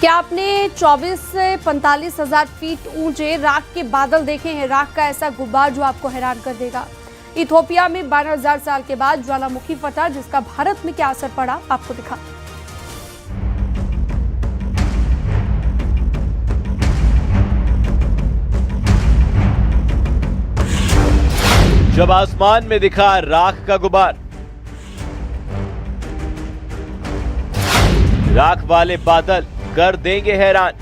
क्या आपने 24 से 45 हजार फीट ऊंचे राख के बादल देखे हैं? राख का ऐसा गुब्बार जो आपको हैरान कर देगा। इथियोपिया में 12,000 साल के बाद ज्वालामुखी फटा, जिसका भारत में क्या असर पड़ा, आपको दिखा। जब आसमान में दिखा राख का गुब्बार, राख वाले बादल कर देंगे हैरान।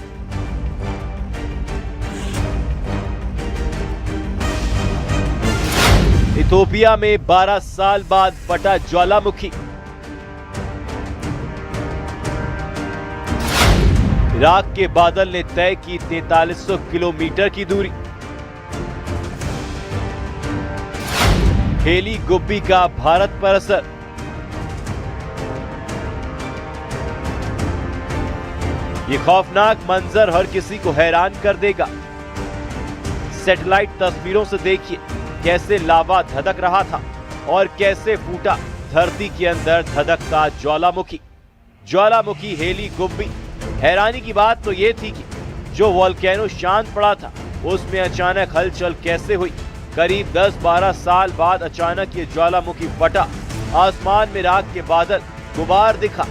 इथियोपिया में 12 साल बाद फटा ज्वालामुखी। राख के बादल ने तय की 4300 किलोमीटर की दूरी। हेली गुब्बी का भारत पर असर। ये खौफनाक मंजर हर किसी को हैरान कर देगा। सैटेलाइट तस्वीरों से देखिए कैसे लावा धधक रहा था और कैसे फूटा धरती के अंदर धधकता ज्वालामुखी। ज्वालामुखी हेली गुब्बी। हैरानी की बात तो ये थी कि जो वोल्केनो शांत पड़ा था उसमें अचानक हलचल कैसे हुई। करीब 10-12 साल बाद अचानक ये ज्वालामुखी फटा। आसमान में राख के बादल, गुबार दिखा,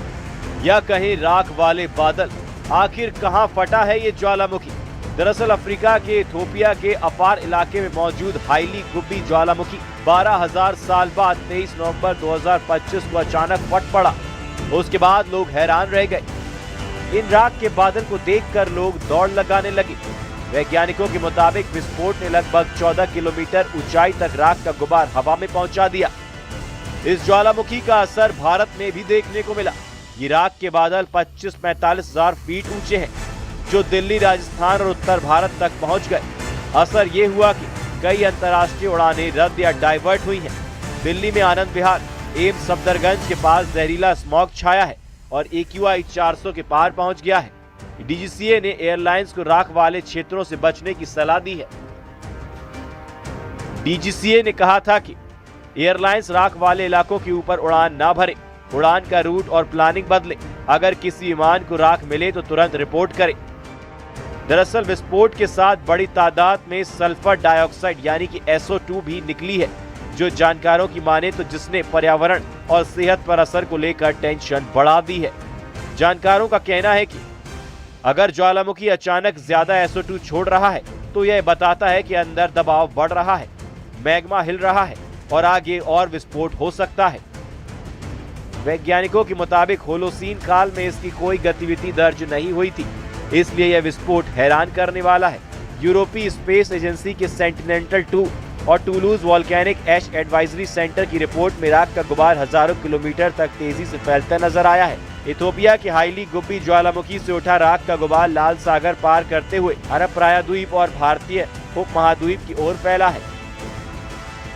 या कहीं राख वाले बादल। आखिर कहां फटा है ये ज्वालामुखी? दरअसल अफ्रीका के इथियोपिया के अफार इलाके में मौजूद हाईली गुब्बी ज्वालामुखी 12,000 साल बाद 23 नवंबर 2025 को अचानक फट पड़ा। उसके बाद लोग हैरान रह गए। इन राख के बादल को देखकर लोग दौड़ लगाने लगे। वैज्ञानिकों के मुताबिक विस्फोट ने लगभग 14 किलोमीटर ऊंचाई तक राख का गुबार हवा में पहुंचा दिया। इस ज्वालामुखी का असर भारत में भी देखने को मिला। ये राख के बादल 25-45 हजार फीट ऊंचे हैं, जो दिल्ली, राजस्थान और उत्तर भारत तक पहुंच गए। असर ये हुआ कि कई अंतर्राष्ट्रीय उड़ानें रद्द या डाइवर्ट हुई हैं। दिल्ली में आनंद विहार, एम्स सफदरगंज के पास जहरीला स्मॉग छाया है और AQI 400 के पार पहुंच गया है। DGCA ने एयरलाइंस को राख वाले क्षेत्रों से बचने की सलाह दी है। DGCA ने कहा था कि एयरलाइंस राख वाले इलाकों के ऊपर उड़ान ना भरे, उड़ान का रूट और प्लानिंग बदले। अगर किसी विमान को राख मिले तो तुरंत रिपोर्ट करें। दरअसल विस्फोट के साथ बड़ी तादाद में सल्फर डाइऑक्साइड यानी कि SO2 भी निकली है, जो जानकारों की माने तो जिसने पर्यावरण और सेहत पर असर को लेकर टेंशन बढ़ा दी है। जानकारों का कहना है कि अगर ज्वालामुखी अचानक ज्यादा SO2 छोड़ रहा है तो यह बताता है कि अंदर दबाव बढ़ रहा है, मैग्मा हिल रहा है और आगे और विस्फोट हो सकता है। वैज्ञानिकों के मुताबिक होलोसीन काल में इसकी कोई गतिविधि दर्ज नहीं हुई थी, इसलिए यह विस्फोट हैरान करने वाला है। यूरोपीय स्पेस एजेंसी के सेंटिनेल-2 और टूलूज वोल्केनिक ऐश एडवाइजरी सेंटर की रिपोर्ट में राख का गुबार हजारों किलोमीटर तक तेजी से फैलता नजर आया है। इथियोपिया की हाईली गुब्बी ज्वालामुखी से उठा राख का गुबार लाल सागर पार करते हुए अरब प्रायद्वीप और भारतीय उपमहाद्वीप की ओर फैला है।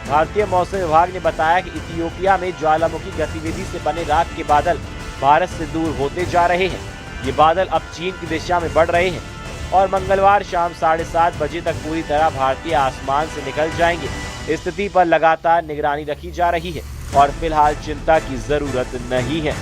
भारतीय मौसम विभाग ने बताया कि इथियोपिया में ज्वालामुखी गतिविधि से बने राख के बादल भारत से दूर होते जा रहे हैं। ये बादल अब चीन की दिशा में बढ़ रहे हैं और मंगलवार शाम 7:30 बजे तक पूरी तरह भारतीय आसमान से निकल जाएंगे। स्थिति पर लगातार निगरानी रखी जा रही है और फिलहाल चिंता की जरूरत नहीं है।